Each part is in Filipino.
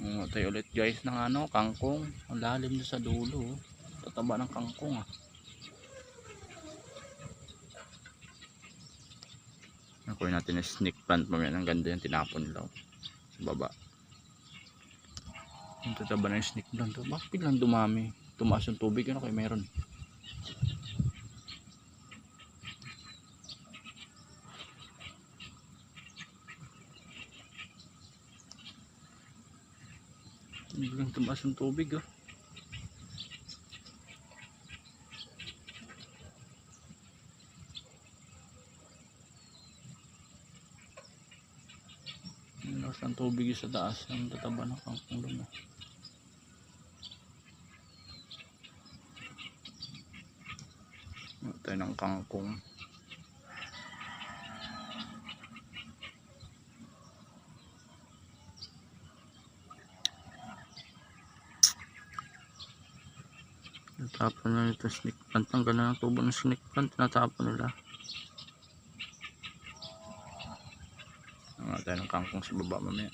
Tayo ulit guys ng ano, kangkong. Ang lalim doon sa dulo. Tataba ng kangkong ah. Nakuha natin yung snake plant mamaya. Ang ganda yung tinapon nila sa baba. Yung tataba na yung snake plant. Bakit biglang dumami? Tumaas yung tubig. Ano kayo meron? Biglang tumaas yung tubig oh. Lakas ng tubig sa taas. Ang tataba ng kangkong doon oh. Tayo ng kangkong. Natapon na nito snake plant. Ang ganda ng tubo ng snake plant. Natapon nila. Tayo ng kangkong sa baba mamaya.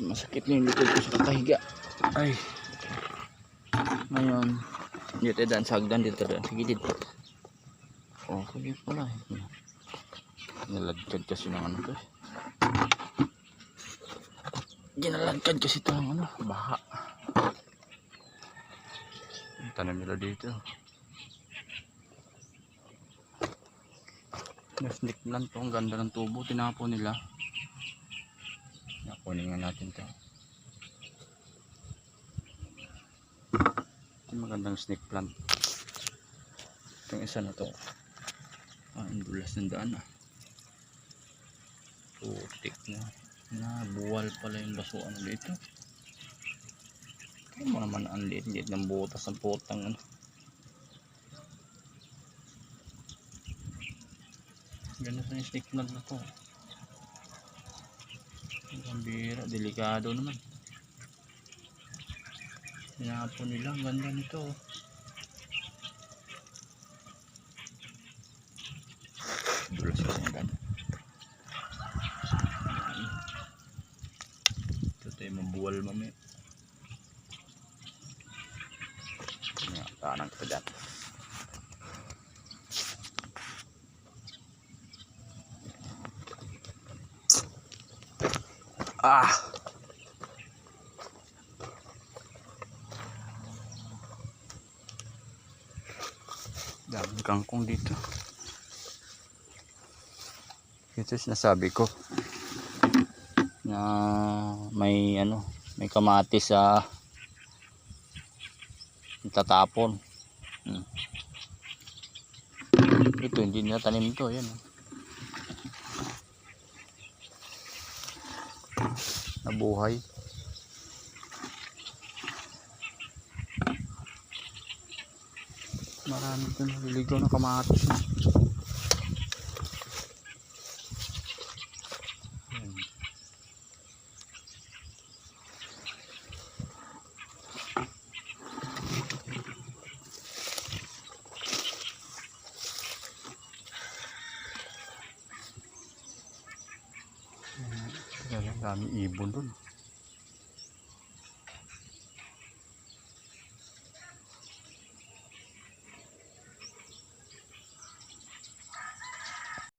Masakit na yung likod ko sa kakahiga. Ay. Ngayon. Dito daan sa hagdan. Dito daan sa gilid. Okay pala. Nalagkad kasi ng ano to. Ginalagkad kasi ito ng ano. Baha. Tanam nila dito. Snake plant po. Ang ganda ng tubo. Tinapon nila. Nakunin nga natin ito. Ito magandang snake plant. Itong isa na to. Ang dulas ng daan ah. Putik na. Buwal pala yung basuan dito. Kaya mo naman ang liit-liit ng butas ng putang ano. Ganun sa snake plant na to. Ang bira, delikado naman. Tinapon nila, ang ganda nito. Dulas ko ang ganda. Ito tayo mabuwal mamaya. Tanang kita dyan. Ah! Daming kangkong dito. Ito sinasabi ko na may ano, may kamatis sa tatapon. Ito hindi nila tanim ito, yan. Nabuhay. Marami ito naliligaw na kamatis. Dami ibon dun.